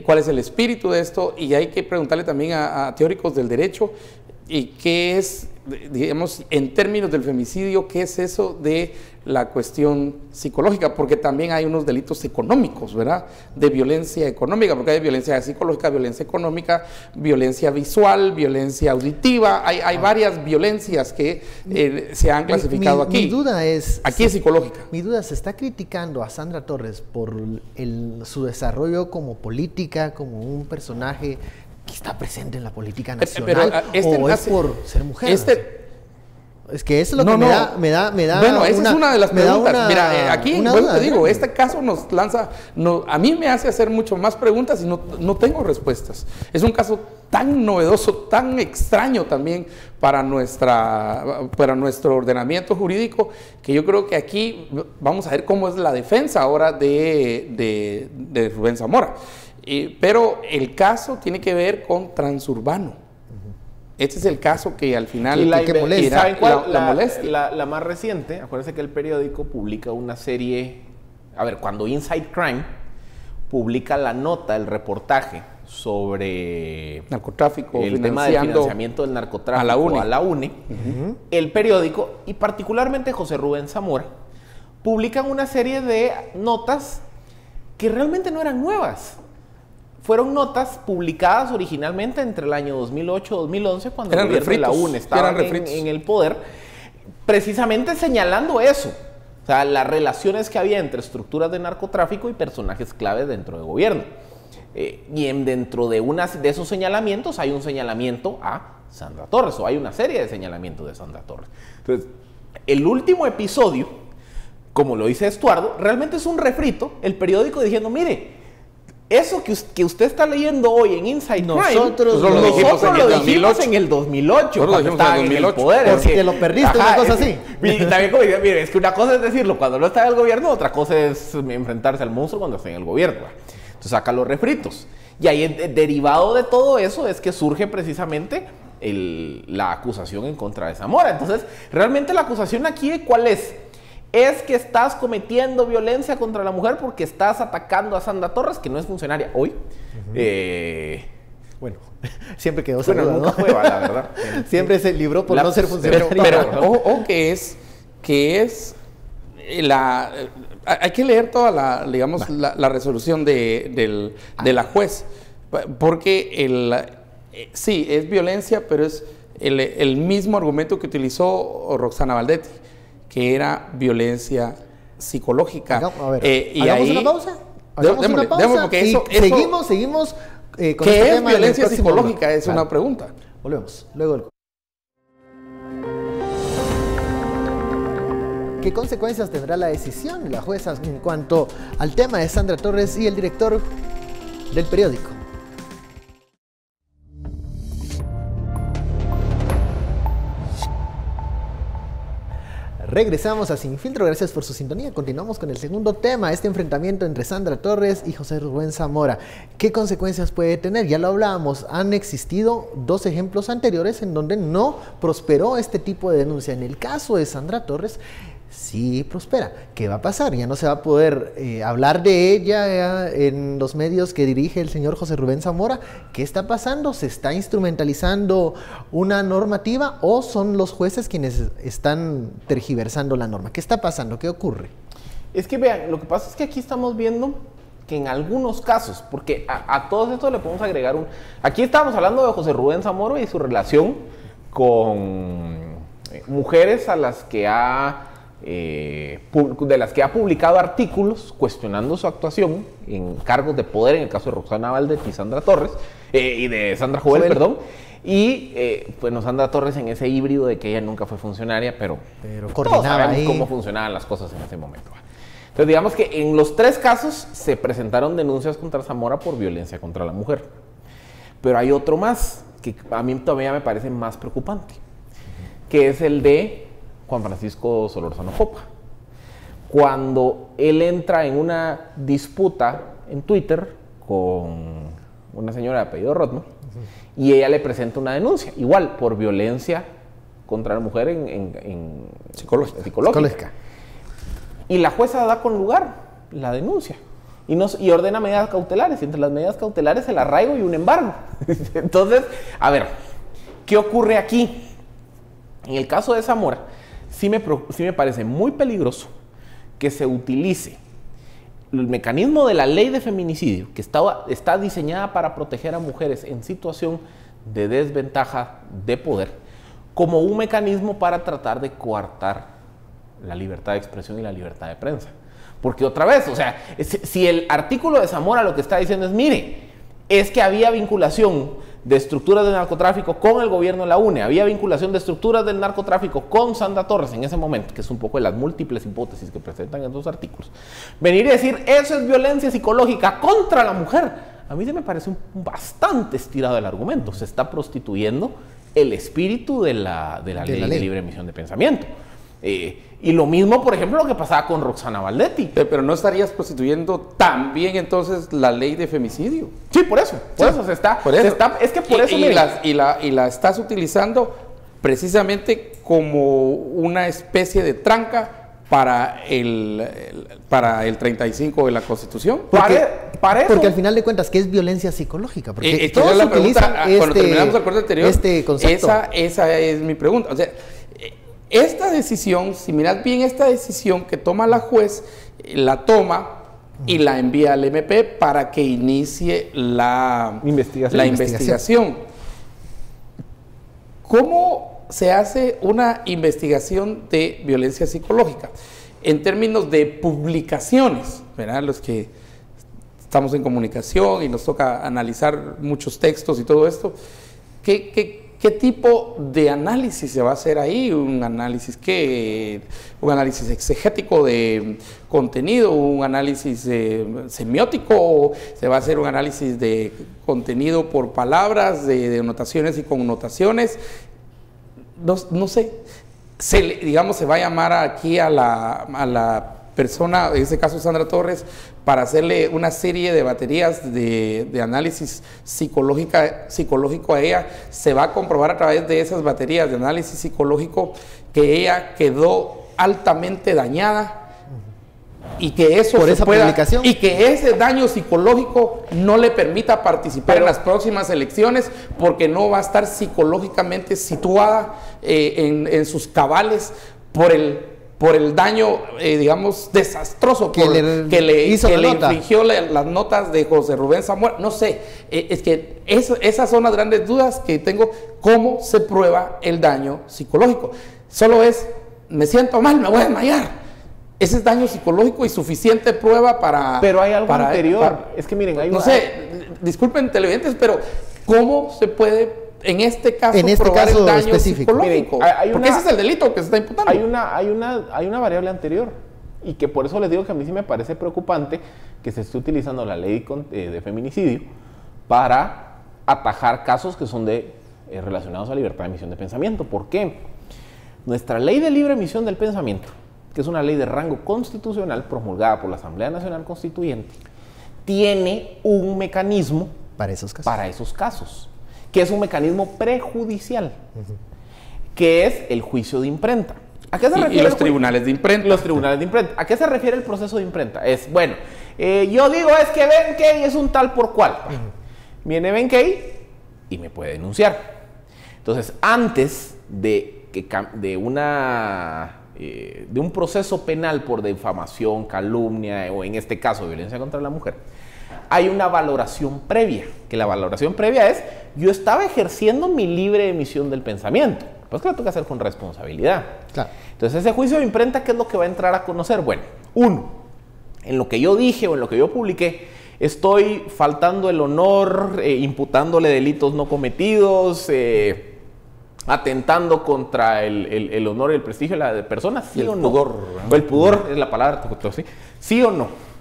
¿Cuál es el espíritu de esto? Y hay que preguntarle también a teóricos del derecho y qué es, digamos, en términos del femicidio, qué es eso de la cuestión psicológica, porque también hay unos delitos económicos, ¿verdad? De violencia económica, porque hay violencia psicológica, violencia económica, violencia visual, violencia auditiva, hay varias violencias que se han clasificado aquí. Mi duda es... Aquí es psicológica. Mi duda, ¿se está criticando a Sandra Torres por su desarrollo como política, como un personaje que está presente en la política nacional, o es por ser mujer? Es que eso es lo que me da. Bueno, esa es una de las preguntas. Mira, aquí, bueno, te digo, este caso nos lanza, a mí me hace hacer mucho más preguntas y no tengo respuestas. Es un caso tan novedoso, tan extraño también para nuestro ordenamiento jurídico, que yo creo que aquí vamos a ver cómo es la defensa ahora de Rubén Zamora. Pero el caso tiene que ver con transurbano. Este es el caso que al final ¿Saben cuál? la molestia. La más reciente, acuérdense que el periódico publica una serie, cuando Inside Crime publica la nota, el reportaje sobre narcotráfico, el tema del financiamiento del narcotráfico a la UNE, el periódico, y particularmente José Rubén Zamora, publican una serie de notas que realmente no eran nuevas. Fueron notas publicadas originalmente entre el año 2008-2011, cuando el gobierno de la UNE estaba en el poder, precisamente señalando eso. O sea, las relaciones que había entre estructuras de narcotráfico y personajes claves dentro del gobierno. Dentro de esos señalamientos hay un señalamiento a Sandra Torres, o hay una serie de señalamientos de Sandra Torres. Entonces, el último episodio, como lo dice Estuardo, realmente es un refrito, el periódico diciendo, mire, eso que usted está leyendo hoy en Inside Crime, nosotros lo dijimos en el 2008, cuando estaba en el poder. Porque lo perdiste, una cosa así. Y también como dice, mire, es que una cosa es decirlo cuando no está en el gobierno, otra cosa es enfrentarse al monstruo cuando está en el gobierno. Entonces saca los refritos. Y ahí, derivado de todo eso, es que surge precisamente la acusación en contra de Zamora. Entonces, realmente la acusación aquí, ¿cuál es? Es que estás cometiendo violencia contra la mujer porque estás atacando a Sandra Torres, que no es funcionaria hoy. Bueno, siempre quedó saludado. Nunca fue, la verdad. Siempre se libró por no ser funcionaria. Pero hay que leer toda la resolución de la juez, porque sí, es violencia, pero es el mismo argumento que utilizó Roxana Valdetti, que era violencia psicológica. ¿Hagamos una pausa? Porque seguimos con ¿qué este es tema violencia psicológica? Es una pregunta. Volvemos. Luego ¿qué consecuencias tendrá la decisión de la jueza en cuanto al tema de Sandra Torres y el director del periódico? Regresamos a Sin Filtro, gracias por su sintonía. Continuamos con el segundo tema, este enfrentamiento entre Sandra Torres y José Rubén Zamora. ¿Qué consecuencias puede tener? Ya lo hablábamos, han existido dos ejemplos anteriores en donde no prosperó este tipo de denuncia. En el caso de Sandra Torres, sí prospera. ¿Qué va a pasar? Ya no se va a poder hablar de ella en los medios que dirige el señor José Rubén Zamora. ¿Qué está pasando? ¿Se está instrumentalizando una normativa o son los jueces quienes están tergiversando la norma? ¿Qué está pasando? ¿Qué ocurre? Es que vean, lo que pasa es que aquí estamos viendo que en algunos casos, porque a todos estos le podemos agregar Aquí estamos hablando de José Rubén Zamora y su relación con mujeres a las que de las que ha publicado artículos cuestionando su actuación en cargos de poder, en el caso de Roxana Valdetti y Sandra Torres, y de Sandra Jovel, perdón, y bueno, Sandra Torres en ese híbrido de que ella nunca fue funcionaria, pero todos sabemos cómo funcionaban las cosas en ese momento. Entonces digamos que en los tres casos se presentaron denuncias contra Zamora por violencia contra la mujer, pero hay otro más que a mí todavía me parece más preocupante, que es el de Juan Francisco Solórzano Copa. Cuando él entra en una disputa en Twitter con una señora de apellido Rodman, y ella le presenta una denuncia, igual por violencia contra la mujer en psicológica. Y la jueza da con lugar la denuncia y ordena medidas cautelares, y entre las medidas cautelares el arraigo y un embargo. Entonces, a ver, ¿qué ocurre aquí? En el caso de Zamora, sí me parece muy peligroso que se utilice el mecanismo de la ley de feminicidio, que está diseñada para proteger a mujeres en situación de desventaja de poder, como un mecanismo para tratar de coartar la libertad de expresión y la libertad de prensa. Porque otra vez, o sea, si el artículo de Zamora lo que está diciendo es, mire, es que había vinculación de estructuras de narcotráfico con el gobierno de la UNE, había vinculación de estructuras del narcotráfico con Sandra Torres en ese momento, que es un poco de las múltiples hipótesis que presentan esos artículos, venir y decir, eso es violencia psicológica contra la mujer, a mí se me parece bastante estirado el argumento. Se está prostituyendo el espíritu de la ley de libre emisión de pensamiento. Y lo mismo, por ejemplo, lo que pasaba con Roxana Valdetti. Pero no estarías prostituyendo también entonces la ley de femicidio. Sí, por eso se está. Es que por eso y la estás utilizando precisamente como una especie de tranca para el 35 de la Constitución. Porque al final de cuentas, ¿qué es violencia psicológica? Porque todos la utilizan pregunta, cuando terminamos el corte anterior, este concepto. Esa es mi pregunta. O sea, esta decisión, si miras bien esta decisión que toma la juez, la toma y la envía al MP para que inicie la investigación. ¿Cómo se hace una investigación de violencia psicológica? En términos de publicaciones, ¿verdad? Los que estamos en comunicación y nos toca analizar muchos textos y todo esto, ¿qué tipo de análisis se va a hacer ahí? ¿Un análisis exegético de contenido? ¿Un análisis semiótico? ¿Se va a hacer un análisis de contenido por palabras, de denotaciones y connotaciones? No sé. Se va a llamar aquí a la persona, en este caso Sandra Torres, para hacerle una serie de baterías de análisis psicológico a ella. Se va a comprobar a través de esas baterías de análisis psicológico que ella quedó altamente dañada y que eso y que ese daño psicológico no le permita participar en las próximas elecciones, porque no va a estar psicológicamente situada en sus cabales por el daño, digamos, desastroso que le infligió las notas de José Rubén Zamora. No sé, es que esas son las grandes dudas que tengo. ¿Cómo se prueba el daño psicológico? Solo es, me siento mal, me voy a desmayar. Ese es daño psicológico y suficiente prueba para... Pero hay algo anterior. Es que miren, disculpen televidentes, pero ¿cómo se puede en este caso probar el daño específico psicológico? Miren, porque ese es el delito que se está imputando. Hay una variable anterior, y que por eso les digo que a mí sí me parece preocupante que se esté utilizando la ley de feminicidio para atajar casos que son relacionados a libertad de emisión de pensamiento. ¿Por qué? Nuestra ley de libre emisión del pensamiento, que es una ley de rango constitucional promulgada por la Asamblea Nacional Constituyente, tiene un mecanismo para esos casos, que es un mecanismo prejudicial, que es el juicio de imprenta. ¿A qué se refiere? Y los tribunales de imprenta. Los tribunales de imprenta. ¿A qué se refiere el proceso de imprenta? Es, bueno, yo digo es que Benkei es un tal por cual. Viene Benkei y me puede denunciar. Entonces, antes de un proceso penal por difamación, calumnia o en este caso violencia contra la mujer, hay una valoración previa, que la valoración previa es, yo estaba ejerciendo mi libre emisión del pensamiento, pues que lo tengo que hacer con responsabilidad. Claro. Entonces ese juicio de imprenta, ¿qué es lo que va a entrar a conocer? Bueno, uno, en lo que yo dije o en lo que yo publiqué, estoy faltando el honor, imputándole delitos no cometidos, atentando contra el honor y el prestigio de la persona, ¿sí o no? O el pudor es la palabra, ¿sí? ¿Sí o no?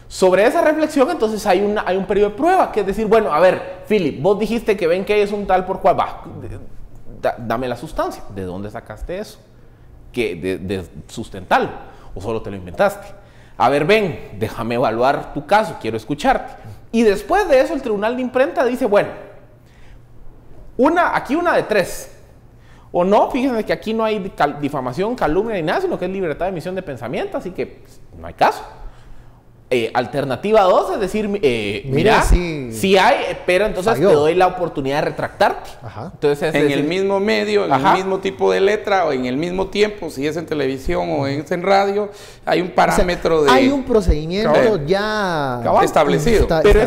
Sobre esa reflexión, entonces hay un periodo de prueba, que es decir, bueno, a ver, Philip, vos dijiste que Benkei es un tal por cual, dame la sustancia. ¿De dónde sacaste eso? De sustentarlo, o solo te lo inventaste. A ver, ven, déjame evaluar tu caso, quiero escucharte. Y después de eso, el tribunal de imprenta dice, bueno, aquí una de tres. O no, fíjense que aquí no hay difamación, calumnia ni nada, sino que es libertad de emisión de pensamiento, así que pues, no hay caso. Alternativa 2 es decir, mira, sí hay, pero entonces falló. Te doy la oportunidad de retractarte. Ajá. Entonces, en el mismo medio, en el mismo tipo de letra o en el mismo tiempo, si es en televisión o es en radio, hay un parámetro hay un procedimiento ya establecido. Pero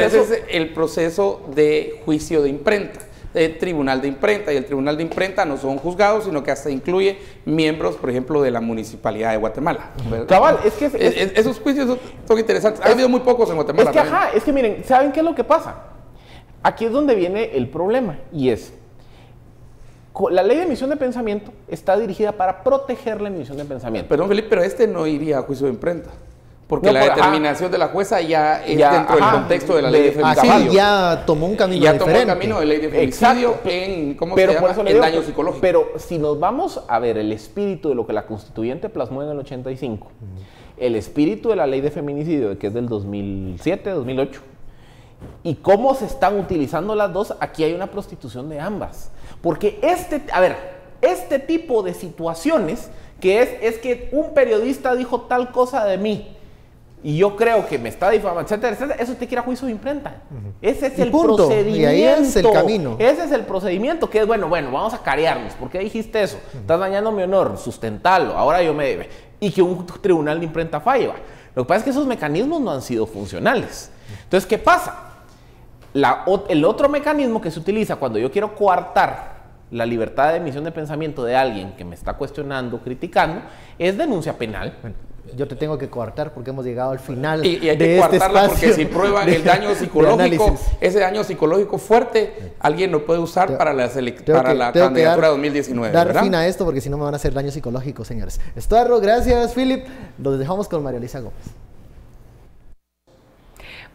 ese es el proceso de juicio de imprenta. El tribunal de imprenta, y el tribunal de imprenta no son juzgados, sino que hasta incluye miembros, por ejemplo, de la Municipalidad de Guatemala. Cabal, es que esos juicios son interesantes. Ha habido muy pocos en Guatemala. Es que miren, ¿saben qué es lo que pasa? Aquí es donde viene el problema, y es, la ley de emisión de pensamiento está dirigida para proteger la emisión de pensamiento. Perdón, Felipe, pero no iría a juicio de imprenta. Porque la determinación de la jueza ya es dentro del contexto de la ley de femicidio. Ya tomó un camino ya diferente. Tomó un camino de ley de femicidio en, ¿cómo se llama? En daño psicológico. Pero si nos vamos a ver el espíritu de lo que la constituyente plasmó en el 85, el espíritu de la ley de feminicidio, que es del 2007, 2008, y cómo se están utilizando las dos, aquí hay una prostitución de ambas. Porque este tipo de situaciones, que es que un periodista dijo tal cosa de mí, y yo creo que me está difamando, etcétera, etcétera, eso te quiere a juicio de imprenta. Ese es el procedimiento. Y ahí es el camino. Ese es el procedimiento, que es, bueno, vamos a carearnos. ¿Por qué dijiste eso? Estás dañando mi honor, sustentalo, ahora yo me... Y que un tribunal de imprenta falle. Lo que pasa es que esos mecanismos no han sido funcionales. Entonces, ¿qué pasa? El otro mecanismo que se utiliza cuando yo quiero coartar la libertad de emisión de pensamiento de alguien que me está cuestionando, criticando, es denuncia penal. Bueno, yo te tengo que coartar porque hemos llegado al final y hay que coartarla porque si prueban el daño psicológico, ese daño psicológico fuerte, alguien lo puede usar para la candidatura 2019. Dar fin a esto porque si no me van a hacer daño psicológico, señores. Estuardo, gracias, Philip. Los dejamos con María Elisa Gómez.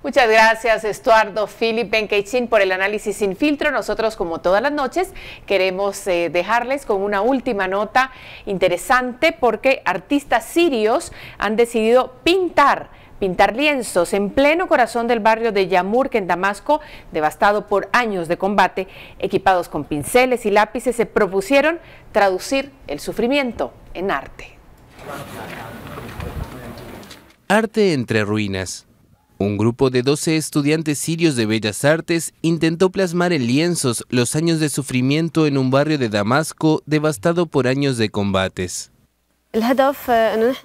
Muchas gracias, Estuardo, Philip, Benkei-Chin, por el análisis sin filtro. Nosotros, como todas las noches, queremos dejarles con una última nota interesante porque artistas sirios han decidido pintar lienzos en pleno corazón del barrio de Yamurk, en Damasco, devastado por años de combate. Equipados con pinceles y lápices, se propusieron traducir el sufrimiento en arte. Arte entre ruinas. Un grupo de 12 estudiantes sirios de Bellas Artes intentó plasmar en lienzos los años de sufrimiento en un barrio de Damasco devastado por años de combates.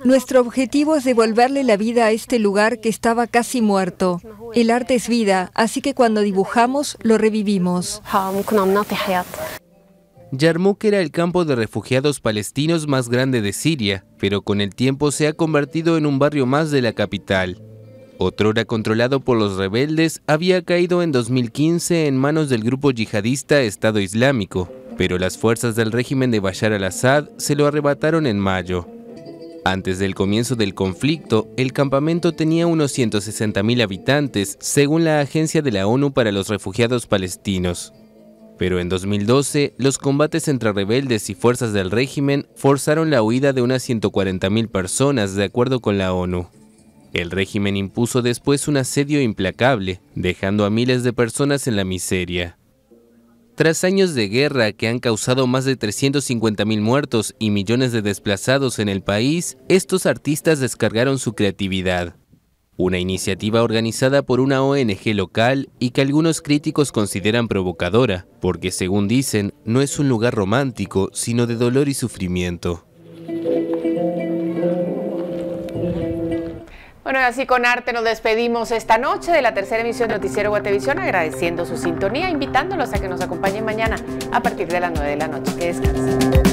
Nuestro objetivo es devolverle la vida a este lugar que estaba casi muerto. El arte es vida, así que cuando dibujamos, lo revivimos. Yarmouk era el campo de refugiados palestinos más grande de Siria, pero con el tiempo se ha convertido en un barrio más de la capital. Otrora controlado por los rebeldes, había caído en 2015 en manos del grupo yihadista Estado Islámico, pero las fuerzas del régimen de Bashar al-Assad se lo arrebataron en mayo. Antes del comienzo del conflicto, el campamento tenía unos 160.000 habitantes, según la Agencia de la ONU para los Refugiados Palestinos. Pero en 2012, los combates entre rebeldes y fuerzas del régimen forzaron la huida de unas 140.000 personas, de acuerdo con la ONU. El régimen impuso después un asedio implacable, dejando a miles de personas en la miseria. Tras años de guerra que han causado más de 350.000 muertos y millones de desplazados en el país, estos artistas descargaron su creatividad. Una iniciativa organizada por una ONG local y que algunos críticos consideran provocadora, porque según dicen, no es un lugar romántico, sino de dolor y sufrimiento. Bueno, y así con arte nos despedimos esta noche de la tercera emisión de Noticiero Guatevisión, agradeciendo su sintonía, invitándolos a que nos acompañen mañana a partir de las 9 de la noche. Que descansen.